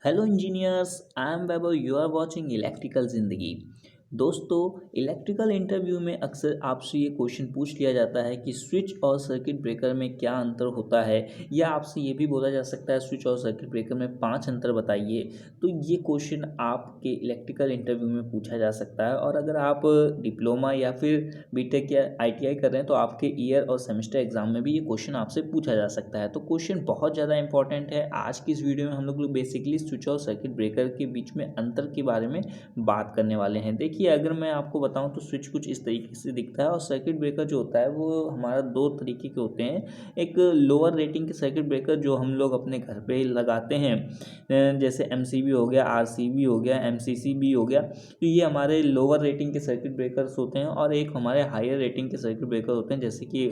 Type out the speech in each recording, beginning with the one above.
Hello engineers, I am Vaibhav. You are watching electrical ज़िंदगी। दोस्तों, electrical interview में अक्सर आपसे ये क्वेश्चन पूछ लिया जाता है कि स्विच और सर्किट ब्रेकर में क्या अंतर होता है, या आपसे ये भी बोला जा सकता है स्विच और सर्किट ब्रेकर में 5 अंतर बताइए। तो ये क्वेश्चन आपके इलेक्ट्रिकल इंटरव्यू में पूछा जा सकता है, और अगर आप डिप्लोमा या फिर बीटेक या आईटीआई कर रहे हैं तो आपके ईयर और सेमेस्टर एग्जाम में भी ये क्वेश्चन आपसे पूछा जा सकता है। तो क्वेश्चन बहुत ज़्यादा इंपॉर्टेंट है। आज की इस वीडियो में हम लोग बेसिकली स्विच और सर्किट ब्रेकर के बीच में अंतर के बारे में बात करने वाले हैं। देखिए, अगर मैं आपको बताऊं तो स्विच कुछ इस तरीके से दिखता है, और सर्किट ब्रेकर जो होता है वो हमारा दो तरीके के होते हैं। एक लोअर रेटिंग के सर्किट ब्रेकर जो हम लोग अपने घर पे लगाते हैं, जैसे एमसीबी हो गया, आरसीबी हो गया, एमसीसीबी हो गया। तो ये हमारे लोअर रेटिंग के सर्किट ब्रेकर्स होते हैं, और एक हमारे हायर रेटिंग के सर्किट ब्रेकर होते हैं, जैसे कि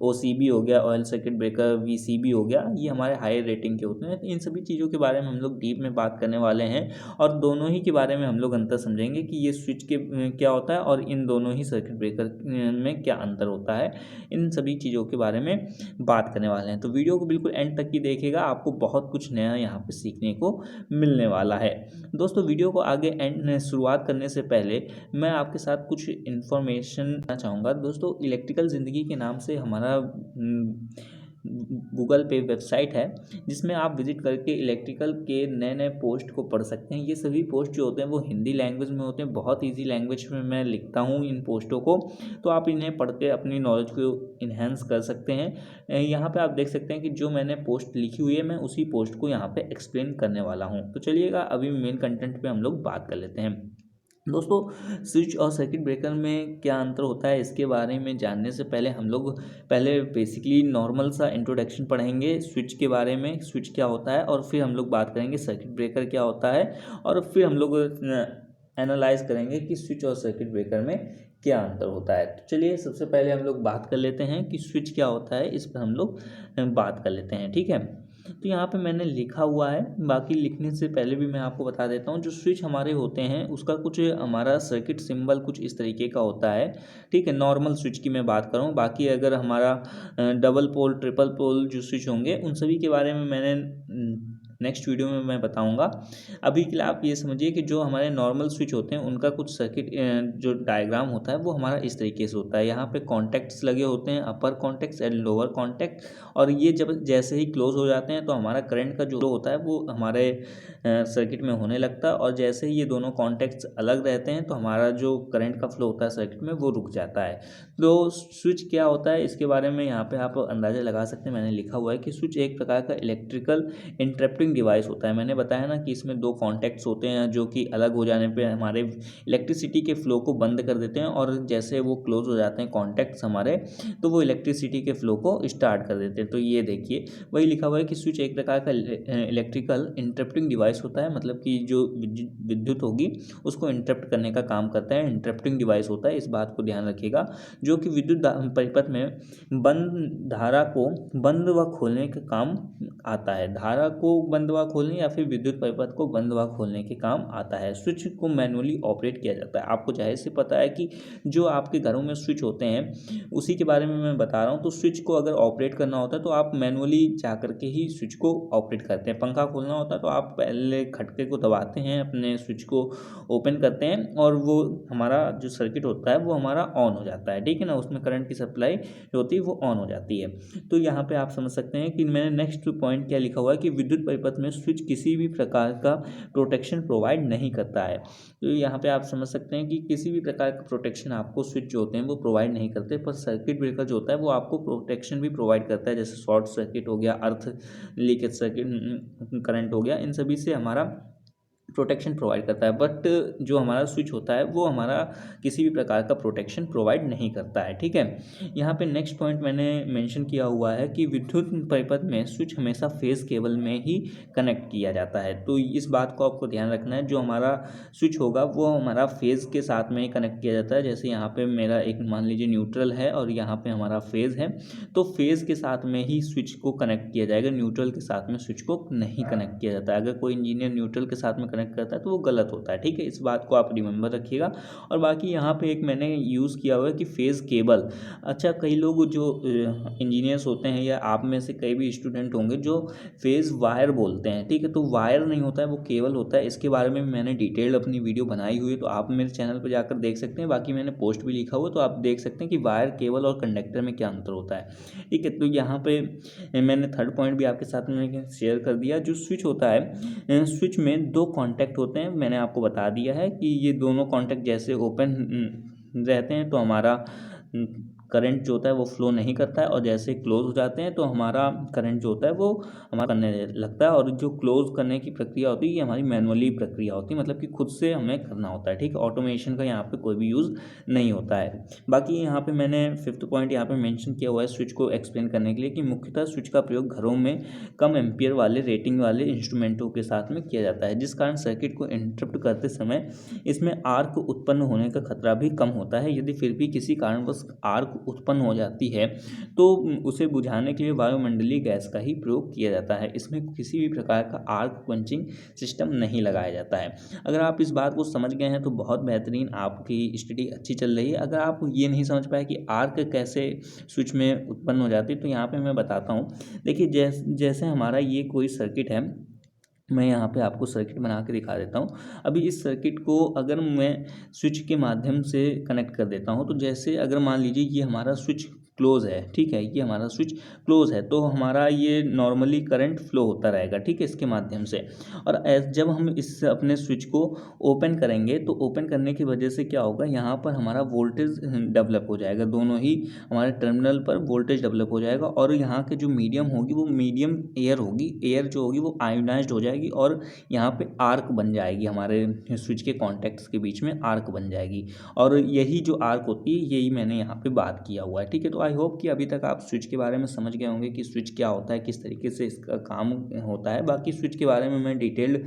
ओसीबी हो गया, ऑयल सर्किट ब्रेकर, वीसीबी हो गया। ये हमारे हायर रेटिंग के होते हैं। तो इन सभी चीज़ों के बारे में हम लोग डीप में बात करने वाले हैं, और दोनों ही के बारे में हम लोग अंतर समझेंगे कि ये स्विच के क्या होता है और इन दोनों ही सर्किट ब्रेकर में क्या अंतर होता है। इन सभी चीज़ों के बारे में बात करने वाले हैं, तो वीडियो को बिल्कुल एंड तक ही देखिएगा। आपको बहुत कुछ नया यहाँ पे सीखने को मिलने वाला है। दोस्तों, वीडियो को आगे एंड शुरुआत करने से पहले मैं आपके साथ कुछ इन्फॉर्मेशन देना चाहूँगा। दोस्तों, इलेक्ट्रिकल ज़िंदगी के नाम से हमारा गूगल पे वेबसाइट है, जिसमें आप विजिट करके इलेक्ट्रिकल के नए नए पोस्ट को पढ़ सकते हैं। ये सभी पोस्ट जो होते हैं वो हिंदी लैंग्वेज में होते हैं। बहुत ईजी लैंग्वेज में मैं लिखता हूँ इन पोस्टों को, तो आप इन्हें पढ़ के अपनी नॉलेज को इन्हेंस कर सकते हैं। यहाँ पे आप देख सकते हैं कि जो मैंने पोस्ट लिखी हुई है, मैं उसी पोस्ट को यहाँ पे एक्सप्लेन करने वाला हूँ। तो चलिएगा, अभी मेन कंटेंट पे हम लोग बात कर लेते हैं। दोस्तों, स्विच और सर्किट ब्रेकर में क्या अंतर होता है, इसके बारे में जानने से पहले हम लोग पहले बेसिकली नॉर्मल सा इंट्रोडक्शन पढ़ेंगे स्विच के बारे में, स्विच क्या होता है, और फिर हम लोग बात करेंगे सर्किट ब्रेकर क्या होता है, और फिर हम लोग एनालाइज करेंगे कि स्विच और सर्किट ब्रेकर में क्या अंतर होता है। तो चलिए, सबसे पहले हम लोग बात कर लेते हैं कि स्विच क्या होता है। इस पर हम लोग बात कर लेते हैं, ठीक है। तो यहाँ पे मैंने लिखा हुआ है, बाकी लिखने से पहले भी मैं आपको बता देता हूँ। जो स्विच हमारे होते हैं उसका कुछ हमारा सर्किट सिंबल कुछ इस तरीके का होता है, ठीक है। नॉर्मल स्विच की मैं बात करूँ, बाकी अगर हमारा डबल पोल, ट्रिपल पोल जो स्विच होंगे उन सभी के बारे में मैंने नेक्स्ट वीडियो में मैं बताऊंगा। अभी के लिए आप ये समझिए कि जो हमारे नॉर्मल स्विच होते हैं उनका कुछ सर्किट जो डायग्राम होता है वो हमारा इस तरीके से होता है। यहाँ पे कॉन्टैक्ट्स लगे होते हैं, अपर कॉन्टैक्ट्स एंड लोअर कॉन्टैक्ट, और ये जब जैसे ही क्लोज हो जाते हैं तो हमारा करंट का जो फ्लो होता है वो हमारे सर्किट में होने लगता है, और जैसे ही ये दोनों कॉन्टैक्ट्स अलग रहते हैं तो हमारा जो करंट का फ्लो होता है सर्किट में वो रुक जाता है। तो स्विच क्या होता है इसके बारे में यहाँ पे आप अंदाज़ा लगा सकते हैं। मैंने लिखा हुआ है कि स्विच एक प्रकार का इलेक्ट्रिकल इंटरप्टिंग डिवाइस होता है। मैंने बताया ना कि इसमें दो कॉन्टैक्ट्स होते हैं जो कि अलग हो जाने पे हमारे इलेक्ट्रिसिटी के फ्लो को बंद कर देते हैं, और जैसे वो क्लोज हो जाते हैं कॉन्टैक्ट्स हमारे, तो वो इलेक्ट्रिसिटी के फ्लो को स्टार्ट कर देते हैं। तो ये देखिए, वही लिखा हुआ है कि स्विच एक प्रकार का इलेक्ट्रिकल इंटरप्टिंग डिवाइस होता है, मतलब कि जो विद्युत होगी उसको इंटरप्ट करने का काम करता है, इंटरप्टिंग डिवाइस होता है। इस बात को ध्यान रखिएगा। जो कि विद्युत परिपथ में बंद धारा को बंद व खोलने का काम आता है। धारा को बंद व खोलने या फिर विद्युत परिपथ को बंद व खोलने के काम आता है। स्विच को मैनुअली ऑपरेट किया जाता है। आपको जाहिर से पता है कि जो आपके घरों में स्विच होते हैं उसी के बारे में मैं बता रहा हूँ। तो स्विच को अगर ऑपरेट करना होता है तो आप मैनुअली जा करके ही स्विच को ऑपरेट करते हैं। पंखा खोलना होता है तो आप पहले खटके को दबाते हैं, अपने स्विच को ओपन करते हैं, और वो हमारा जो सर्किट होता है वो हमारा ऑन हो जाता है, ठीक है ना। उसमें करंट की सप्लाई जो होती है वो ऑन हो जाती है। तो यहाँ पे आप समझ सकते हैं कि मैंने नेक्स्ट पॉइंट क्या लिखा हुआ है कि विद्युत परिपथ में स्विच किसी भी प्रकार का प्रोटेक्शन प्रोवाइड नहीं करता है। तो यहाँ पे आप समझ सकते हैं कि किसी भी प्रकार का प्रोटेक्शन आपको स्विच जो होते हैं वो प्रोवाइड नहीं करते, पर सर्किट ब्रेकर जो होता है वो आपको प्रोटेक्शन भी प्रोवाइड करता है। जैसे शॉर्ट सर्किट हो गया, अर्थ लीकेज सर्किट करंट हो गया, इन सभी से हमारा प्रोटेक्शन प्रोवाइड करता है। बट जो हमारा स्विच होता है वो हमारा किसी भी प्रकार का प्रोटेक्शन प्रोवाइड नहीं करता है, ठीक है। यहाँ पे नेक्स्ट पॉइंट मैंने मेंशन किया हुआ है कि विद्युत परिपथ में स्विच हमेशा फेज केबल में ही कनेक्ट किया जाता है। तो इस बात को आपको ध्यान रखना है। जो हमारा स्विच होगा वो हमारा फेज के साथ में ही कनेक्ट किया जाता है। जैसे यहाँ पे मेरा एक मान लीजिए न्यूट्रल है और यहाँ पे हमारा फेज है, तो फेज के साथ में ही स्विच को कनेक्ट किया जाएगा, न्यूट्रल के साथ में स्विच को नहीं कनेक्ट किया जाता है। अगर कोई इंजीनियर न्यूट्रल के साथ में कनेक्ट कनेक्ट करता है तो वो गलत होता है, ठीक है। इस बात को आप रिमेंबर रखिएगा। और बाकी यहाँ पे एक मैंने यूज़ किया हुआ है कि फेज़ केबल। अच्छा, कई लोग जो इंजीनियर्स होते हैं या आप में से कई भी स्टूडेंट होंगे जो फेज़ वायर बोलते हैं, ठीक है। तो वायर नहीं होता है, वो केबल होता है। इसके बारे में मैंने डिटेल्ड अपनी वीडियो बनाई हुई है, तो आप मेरे चैनल पर जाकर देख सकते हैं। बाकी मैंने पोस्ट भी लिखा हुआ, तो आप देख सकते हैं कि वायर, केबल और कंडक्टर में क्या अंतर होता है, ठीक है। तो यहाँ पे मैंने थर्ड पॉइंट भी आपके साथ में शेयर कर दिया। जो स्विच होता है, स्विच में दो कॉन्टैक्ट होते हैं, मैंने आपको बता दिया है कि ये दोनों कॉन्टैक्ट जैसे ओपन रहते हैं तो हमारा करंट जो होता है वो फ्लो नहीं करता है, और जैसे क्लोज हो जाते हैं तो हमारा करंट जो होता है वो हमारा करने लगता है। और जो क्लोज करने की प्रक्रिया होती है ये हमारी मैनुअली प्रक्रिया होती है, मतलब कि खुद से हमें करना होता है, ठीक है। ऑटोमेशन का यहाँ पे कोई भी यूज़ नहीं होता है। बाकी यहाँ पे मैंने फिफ्थ पॉइंट यहाँ पे मेंशन किया हुआ है स्विच को एक्सप्लेन करने के लिए कि मुख्यतः स्विच का प्रयोग घरों में कम एम्पियर वाले रेटिंग वाले इंस्ट्रूमेंटों के साथ में किया जाता है, जिस कारण सर्किट को इंटरप्ट करते समय इसमें आर्क उत्पन्न होने का खतरा भी कम होता है। यदि फिर भी किसी कारणवश आर्क उत्पन्न हो जाती है तो उसे बुझाने के लिए वायुमंडलीय गैस का ही प्रयोग किया जाता है। इसमें किसी भी प्रकार का आर्क क्वेंचिंग सिस्टम नहीं लगाया जाता है। अगर आप इस बात को समझ गए हैं तो बहुत बेहतरीन, आपकी स्टडी अच्छी चल रही है। अगर आप ये नहीं समझ पाए कि आर्क कैसे स्विच में उत्पन्न हो जाती है तो यहाँ पे मैं बताता हूँ। देखिए, जैसे हमारा ये कोई सर्किट है, मैं यहाँ पे आपको सर्किट बना के दिखा देता हूँ। अभी इस सर्किट को अगर मैं स्विच के माध्यम से कनेक्ट कर देता हूँ, तो जैसे अगर मान लीजिए ये हमारा स्विच क्लोज है, ठीक है, ये हमारा स्विच क्लोज है, तो हमारा ये नॉर्मली करंट फ्लो होता रहेगा, ठीक है, इसके माध्यम से। और जब हम इस अपने स्विच को ओपन करेंगे तो ओपन करने की वजह से क्या होगा, यहाँ पर हमारा वोल्टेज डेवलप हो जाएगा, दोनों ही हमारे टर्मिनल पर वोल्टेज डेवलप हो जाएगा। और यहाँ के जो मीडियम होगी वो मीडियम एयर होगी, एयर जो होगी वो आयोनाइज्ड हो जाएगी और यहाँ पे आर्क बन जाएगी, हमारे स्विच के कॉन्टैक्ट्स के बीच में आर्क बन जाएगी। और यही जो आर्क होती है यही मैंने यहाँ पे बात किया हुआ है, ठीक है। तो आई होप कि अभी तक आप स्विच के बारे में समझ गए होंगे कि स्विच क्या होता है, किस तरीके से इसका काम होता है। बाकी स्विच के बारे में मैं डिटेल्ड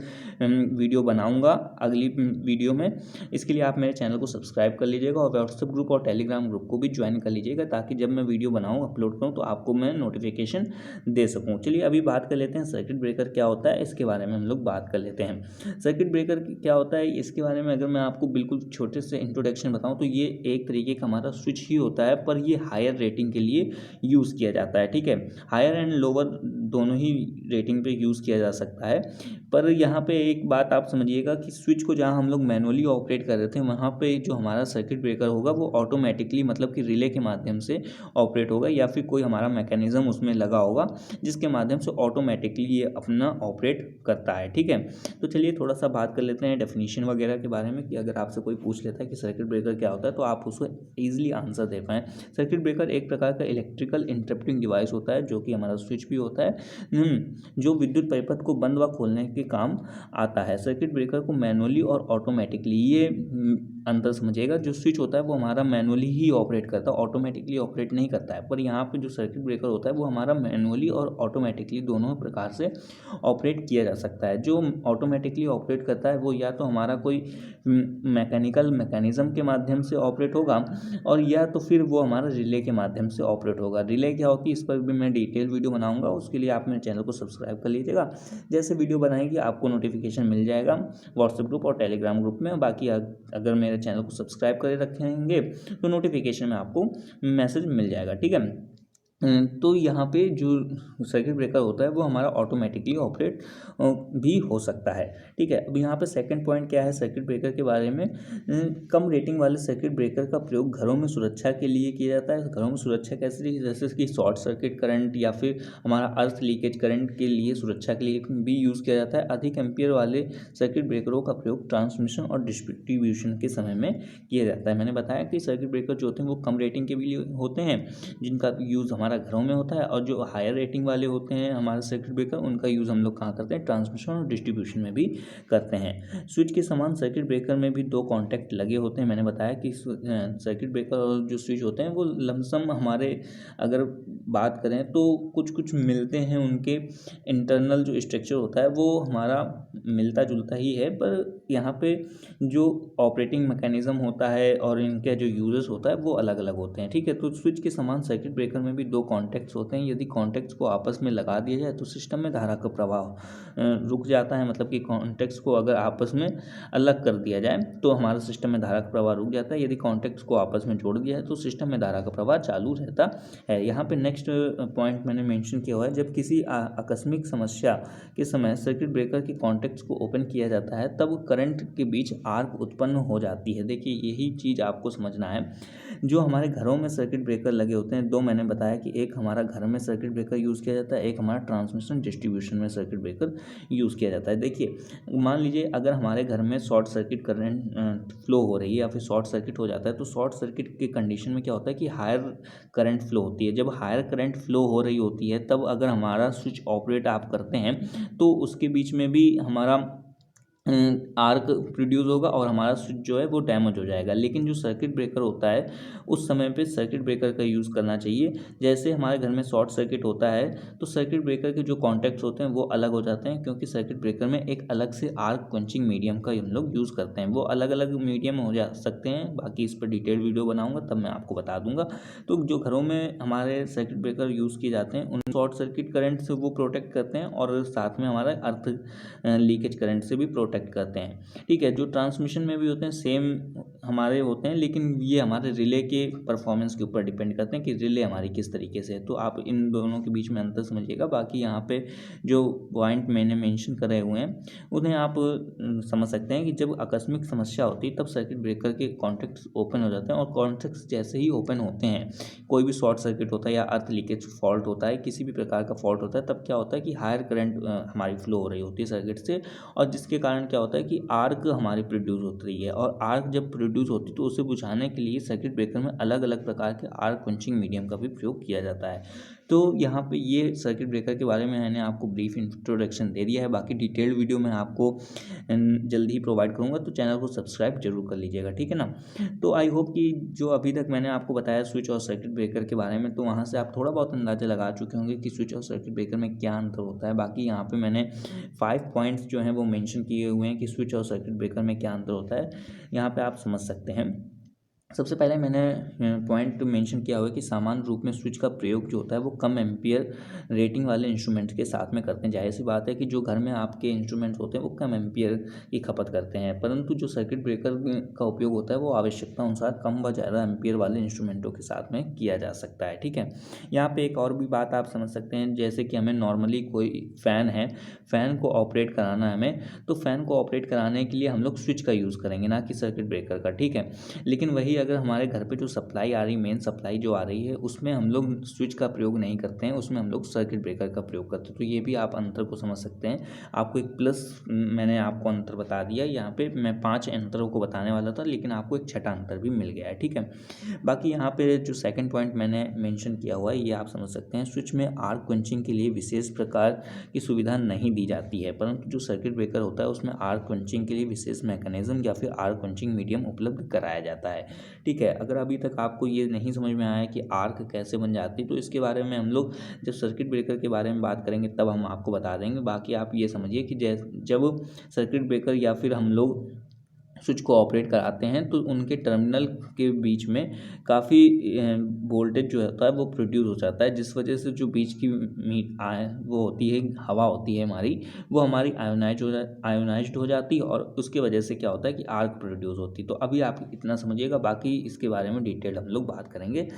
वीडियो बनाऊंगा अगली वीडियो में। इसके लिए आप मेरे चैनल को सब्सक्राइब कर लीजिएगा और व्हाट्सएप ग्रुप और टेलीग्राम ग्रुप को भी ज्वाइन कर लीजिएगा, ताकि जब मैं वीडियो बनाऊँ, अपलोड करूँ तो आपको मैं नोटिफिकेशन दे सकूँ। चलिए अभी बात कर लेते हैं सर्किट ब्रेकर क्या होता है, इसके बारे में हम लोग बात कर लेते हैं। सर्किट ब्रेकर क्या होता है इसके बारे में अगर मैं आपको बिल्कुल छोटे से इंट्रोडक्शन बताऊं तो ये एक तरीके का हमारा स्विच ही होता है, पर ये हायर रेटिंग के लिए यूज़ किया जाता है, ठीक है। हायर एंड लोअर दोनों ही रेटिंग पे यूज़ किया जा सकता है। पर यहाँ पे एक बात आप समझिएगा कि स्विच को जहाँ हम लोग मैनुअली ऑपरेट कर रहे थे, वहाँ पे जो हमारा सर्किट ब्रेकर होगा वो ऑटोमेटिकली, मतलब कि रिले के माध्यम से ऑपरेट होगा, या फिर कोई हमारा मैकेनिज्म उसमें लगा होगा जिसके माध्यम से ऑटोमेटिकली ये अपना ऑपरेट करता है, ठीक है। तो चलिए थोड़ा सा बात कर लेते हैं डेफिनेशन वगैरह के बारे में, कि अगर आपसे कोई पूछ लेता है कि सर्किट ब्रेकर क्या होता है तो आप उसको ईजिली आंसर दे पाएँ। सर्किट ब्रेकर एक प्रकार का इलेक्ट्रिकल इंटरप्टिंग डिवाइस होता है, जो कि हमारा स्विच भी होता है, जो विद्युत परिपथ को बंद व खोलने के काम आता है। सर्किट ब्रेकर को मैनुअली और ऑटोमेटिकली, ये अंतर समझिएगा, जो स्विच होता है वो हमारा मैनुअली ही ऑपरेट करता है, ऑटोमेटिकली ऑपरेट नहीं करता है। पर यहाँ पे जो सर्किट ब्रेकर होता है वो हमारा मैनुअली और ऑटोमेटिकली दोनों प्रकार से ऑपरेट किया जा सकता है। जो ऑटोमेटिकली ऑपरेट करता है वो या तो हमारा कोई मैकेनिकल मैकेनिज्म के माध्यम से ऑपरेट होगा, और या तो फिर वो हमारा रिले के माध्यम से ऑपरेट होगा। रिले क्या होती है इस पर भी मैं डिटेल वीडियो बनाऊंगा, उसके लिए आप मेरे चैनल को सब्सक्राइब कर लीजिएगा। जैसे वीडियो बनाएंगे आपको नोटिफिकेशन मिल जाएगा व्हाट्सएप ग्रुप और टेलीग्राम ग्रुप में। बाकी अगर मेरे चैनल को सब्सक्राइब करे रखेंगे तो नोटिफिकेशन में आपको मैसेज मिल जाएगा, ठीक है। तो यहाँ पे जो सर्किट ब्रेकर होता है वो हमारा ऑटोमेटिकली ऑपरेट भी हो सकता है, ठीक है। अब यहाँ पे सेकंड पॉइंट क्या है सर्किट ब्रेकर के बारे में, कम रेटिंग वाले सर्किट ब्रेकर का प्रयोग घरों में सुरक्षा के लिए किया जाता है। घरों में सुरक्षा कैसे, जैसे कि शॉर्ट सर्किट करंट या फिर हमारा अर्थ लीकेज करंट के लिए, सुरक्षा के लिए भी यूज़ किया जाता है। अधिक एम्पियर वाले सर्किट ब्रेकरों का प्रयोग ट्रांसमिशन और डिस्ट्रीब्यूशन के समय में किया जाता है। मैंने बताया कि सर्किट ब्रेकर जो होते हैं वो कम रेटिंग के भी होते हैं, जिनका यूज़ हमारा घरों में होता है, और जो हायर रेटिंग वाले होते हैं हमारे सर्किट ब्रेकर, उनका यूज़ हम लोग कहाँ करते हैं, ट्रांसमिशन और डिस्ट्रीब्यूशन में भी करते हैं। स्विच के समान सर्किट ब्रेकर में भी दो कॉन्टैक्ट लगे होते हैं। मैंने बताया कि सर्किट ब्रेकर और जो स्विच होते हैं वो लमसम हमारे अगर बात करें तो कुछ कुछ मिलते हैं, उनके इंटरनल जो स्ट्रक्चर होता है वो हमारा मिलता जुलता ही है, पर यहाँ पे जो ऑपरेटिंग मैकेनिज्म होता है और इनका जो यूजेस होता है वो अलग अलग होते हैं। ठीक है, तो स्विच के समान सर्किट ब्रेकर में भी दो कॉन्टैक्ट्स होते हैं। यदि कॉन्टैक्ट्स को आपस में लगा दिया जाए तो सिस्टम में धारा का प्रवाह रुक जाता है। मतलब कि कॉन्टैक्ट्स को अगर आपस में अलग कर दिया जाए तो हमारा सिस्टम में धारा का प्रवाह रुक जाता है। यदि कॉन्टैक्ट्स को आपस में जोड़ दिया है तो सिस्टम में धारा का प्रवाह चालू रहता है। यहाँ पे नेक्स्ट पॉइंट मैंने मेंशन किया हुआ है, जब किसी आकस्मिक समस्या के समय सर्किट ब्रेकर के कॉन्टैक्ट्स को ओपन किया जाता है तब करंट के बीच आर्क उत्पन्न हो जाती है। देखिए यही चीज़ आपको समझना है। जो हमारे घरों में सर्किट ब्रेकर लगे होते हैं, दो मैंने बताया कि एक हमारा घर में सर्किट ब्रेकर यूज़ किया जाता है, एक हमारा ट्रांसमिशन डिस्ट्रीब्यूशन में सर्किट ब्रेकर यूज़ किया जाता है। देखिए मान लीजिए अगर हमारे घर में शॉर्ट सर्किट करंट फ्लो हो रही है या फिर शॉर्ट सर्किट हो जाता है, तो शॉर्ट सर्किट के कंडीशन में क्या होता है कि हायर करंट फ्लो होती है। जब हायर करंट फ्लो हो रही होती है तब अगर हमारा स्विच ऑपरेट आप करते हैं तो उसके बीच में भी हमारा आर्क प्रोड्यूस होगा और हमारा स्विच जो है वो डैमेज हो जाएगा। लेकिन जो सर्किट ब्रेकर होता है उस समय पे सर्किट ब्रेकर का यूज़ करना चाहिए। जैसे हमारे घर में शॉर्ट सर्किट होता है तो सर्किट ब्रेकर के जो कॉन्टैक्ट्स होते हैं वो अलग हो जाते हैं, क्योंकि सर्किट ब्रेकर में एक अलग से आर्क क्वेंचिंग मीडियम का हम लोग यूज़ करते हैं। वो अलग अलग मीडियम हो जा सकते हैं, बाकी इस पर डिटेल वीडियो बनाऊँगा तब मैं आपको बता दूँगा। तो जो घरों में हमारे सर्किट ब्रेकर यूज़ किए जाते हैं उन शॉर्ट सर्किट करंट से वो प्रोटेक्ट करते हैं और साथ में हमारा अर्थ लीकेज करंट से भी प्रोटेक्ट करते हैं। ठीक है, जो ट्रांसमिशन में भी होते हैं सेम हमारे होते हैं, लेकिन ये हमारे रिले के परफॉर्मेंस के ऊपर डिपेंड करते हैं कि रिले हमारी किस तरीके से है। तो आप इन दोनों के बीच में अंतर समझिएगा। बाकी यहाँ पे जो पॉइंट मैंने मेंशन करे हुए हैं उन्हें आप समझ सकते हैं कि जब आकस्मिक समस्या होती है तब सर्किट ब्रेकर के कॉन्टैक्ट्स ओपन हो जाते हैं, और कॉन्टैक्ट्स जैसे ही ओपन होते हैं, कोई भी शॉर्ट सर्किट होता है या अर्थ लीकेज फॉल्ट होता है, किसी भी प्रकार का फॉल्ट होता है, तब क्या होता है कि हायर करंट हमारी फ्लो हो रही होती है सर्किट से, और जिसके कारण क्या होता है कि आर्क हमारी प्रोड्यूस होती रही है। और आर्क जब प्रोड्यूस होती है तो उसे बुझाने के लिए सर्किट ब्रेकर में अलग अलग प्रकार के आर्क क्वेंचिंग मीडियम का भी प्रयोग किया जाता है। तो यहाँ पे ये सर्किट ब्रेकर के बारे में मैंने आपको ब्रीफ इंट्रोडक्शन दे दिया है। बाकी डिटेल्ड वीडियो मैं आपको जल्दी ही प्रोवाइड करूँगा, तो चैनल को सब्सक्राइब जरूर कर लीजिएगा। ठीक है ना। तो आई होप कि जो अभी तक मैंने आपको बताया स्विच और सर्किट ब्रेकर के बारे में, तो वहाँ से आप थोड़ा बहुत अंदाजा लगा चुके होंगे कि स्विच और सर्किट ब्रेकर में क्या अंतर होता है। बाकी यहाँ पे मैंने 5 पॉइंट्स जो हैं वो मेंशन किए हुए हैं कि स्विच और सर्किट ब्रेकर में क्या अंतर होता है, यहाँ पे आप समझ सकते हैं। सबसे पहले मैंने पॉइंट मेंशन किया हुआ है कि सामान्य रूप में स्विच का प्रयोग जो होता है वो कम एम्पियर रेटिंग वाले इंस्ट्रूमेंट्स के साथ में करते हैं। जाहिर सी बात है कि जो घर में आपके इंस्ट्रूमेंट्स होते हैं वो कम एम्पियर की खपत करते हैं, परंतु जो सर्किट ब्रेकर का उपयोग होता है वो आवश्यकता अनुसार कम व ज़्यादा एम्पियर वाले इंस्ट्रूमेंटों के साथ में किया जा सकता है। ठीक है, यहाँ पे एक और भी बात आप समझ सकते हैं, जैसे कि हमें नॉर्मली कोई फ़ैन है, फ़ैन को ऑपरेट कराना है हमें, तो फ़ैन को ऑपरेट कराने के लिए हम लोग स्विच का यूज़ करेंगे, ना कि सर्किट ब्रेकर का। ठीक है, लेकिन वही अगर हमारे घर पे जो सप्लाई आ रही, मेन सप्लाई जो आ रही है, उसमें हम लोग स्विच का प्रयोग नहीं करते हैं, उसमें हम लोग सर्किट ब्रेकर का प्रयोग करते हैं। तो ये भी आप अंतर को समझ सकते हैं। आपको एक प्लस मैंने आपको अंतर बता दिया। यहाँ पे मैं 5 अंतरों को बताने वाला था, लेकिन आपको एक छठा अंतर भी मिल गया है। ठीक है, बाकी यहाँ पे जो सेकंड पॉइंट मैंने मेंशन किया हुआ है ये आप समझ सकते हैं। स्विच में आर्क क्वेंचिंग के लिए विशेष प्रकार की सुविधा नहीं दी जाती है, परंतु जो सर्किट ब्रेकर होता है उसमें आर्क क्वेंचिंग के लिए विशेष मैकेनिज्म या फिर आर्क क्वेंचिंग मीडियम उपलब्ध कराया जाता है। ठीक है, अगर अभी तक आपको ये नहीं समझ में आया कि आर्क कैसे बन जाती, तो इसके बारे में हम लोग जब सर्किट ब्रेकर के बारे में बात करेंगे तब हम आपको बता देंगे। बाकी आप ये समझिए कि जब सर्किट ब्रेकर या फिर हम लोग स्विच को ऑपरेट कराते हैं तो उनके टर्मिनल के बीच में काफ़ी वोल्टेज जो होता है वो प्रोड्यूस हो जाता है, जिस वजह से जो बीच की वो होती है, हवा होती है हमारी, वो हमारी आयोनाइज्ड हो जाती है, और उसके वजह से क्या होता है कि आर्क प्रोड्यूस होती है। तो अभी आप इतना समझिएगा, बाकी इसके बारे में डिटेल हम लोग बात करेंगे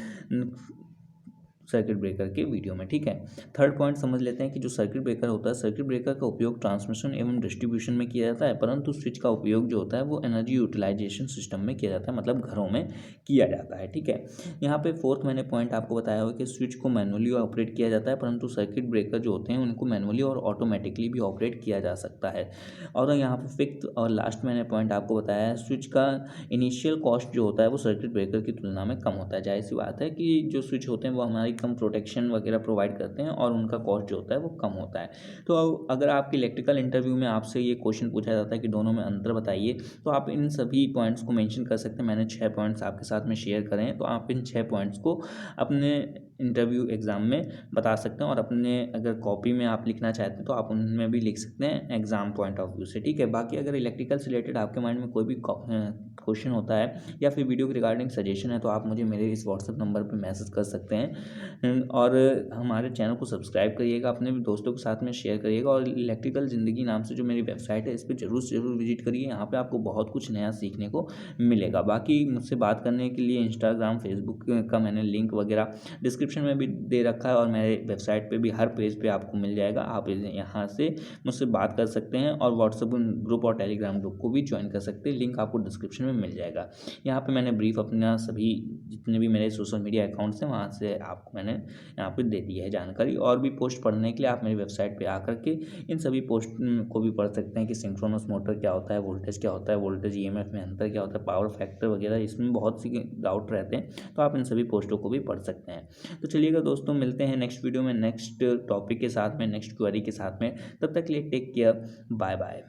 सर्किट ब्रेकर के वीडियो में। ठीक है, थर्ड पॉइंट समझ लेते हैं कि जो सर्किट ब्रेकर होता है, सर्किट ब्रेकर का उपयोग ट्रांसमिशन एवं डिस्ट्रीब्यूशन में किया जाता है, परंतु स्विच का उपयोग जो होता है वो एनर्जी यूटिलाइजेशन सिस्टम में किया जाता है, मतलब घरों में किया जाता है। ठीक है, यहाँ पे फोर्थ मैंने पॉइंट आपको बताया हुआ कि स्विच को मैनुअली ऑपरेट किया जाता है, परंतु सर्किट ब्रेकर जो होते हैं उनको मैनुअली और ऑटोमेटिकली भी ऑपरेट किया जा सकता है। और यहाँ पे फिफ्थ और लास्ट मैंने पॉइंट आपको बताया है, स्विच का इनिशियल कॉस्ट जो होता है वो सर्किट ब्रेकर की तुलना में कम होता है। जाहिर सी बात है कि जो स्विच होते हैं वो हमारी कम प्रोटेक्शन वगैरह प्रोवाइड करते हैं और उनका कॉस्ट जो होता है वो कम होता है। तो अगर आपके इलेक्ट्रिकल इंटरव्यू में आपसे ये क्वेश्चन पूछा जाता है कि दोनों में अंतर बताइए, तो आप इन सभी पॉइंट्स को मेंशन कर सकते हैं। मैंने 6 पॉइंट्स आपके साथ में शेयर करें, तो आप इन 6 पॉइंट्स को अपने इंटरव्यू एग्ज़ाम में बता सकते हैं। और अपने अगर कॉपी में आप लिखना चाहते हैं तो आप उनमें भी लिख सकते हैं एग्ज़ाम पॉइंट ऑफ व्यू से, ठीक है। बाकी अगर इलेक्ट्रिकल से रिलेटेड आपके माइंड में कोई भी क्वेश्चन होता है या फिर वीडियो के रिगार्डिंग सजेशन है तो आप मुझे मेरे इस व्हाट्सएप नंबर पर मैसेज कर सकते हैं। और हमारे चैनल को सब्सक्राइब करिएगा, अपने भी दोस्तों के साथ में शेयर करिएगा, और इलेक्ट्रिकल ज़िंदगी नाम से जो मेरी वेबसाइट है इस पर ज़रूर से ज़रूर विजिट करिए। यहाँ पे आपको बहुत कुछ नया सीखने को मिलेगा। बाकी मुझसे बात करने के लिए इंस्टाग्राम, फेसबुक का मैंने लिंक वगैरह डिस्क्रिप्शन में भी दे रखा है, और मेरे वेबसाइट पे भी हर पेज पे आपको मिल जाएगा। आप यहाँ से मुझसे बात कर सकते हैं, और व्हाट्सएप ग्रुप और टेलीग्राम ग्रुप को भी ज्वाइन कर सकते हैं, लिंक आपको डिस्क्रिप्शन में मिल जाएगा। यहाँ पे मैंने ब्रीफ अपना सभी जितने भी मेरे सोशल मीडिया अकाउंट्स हैं वहाँ से आपको मैंने यहाँ पे दे दी है जानकारी। और भी पोस्ट पढ़ने के लिए आप मेरी वेबसाइट पे आकर के इन सभी पोस्ट को भी पढ़ सकते हैं कि सिंक्रोनस मोटर क्या होता है, वोल्टेज क्या होता है, वोल्टेज ईएमएफ में अंतर क्या होता है, पावर फैक्टर वगैरह, इसमें बहुत सी डाउट रहते हैं, तो आप इन सभी पोस्टों को भी पढ़ सकते हैं। तो चलिएगा दोस्तों, मिलते हैं नेक्स्ट वीडियो में नेक्स्ट टॉपिक के साथ में, नेक्स्ट क्वेरी के साथ में। तब तक के लिए टेक केयर, बाय बाय।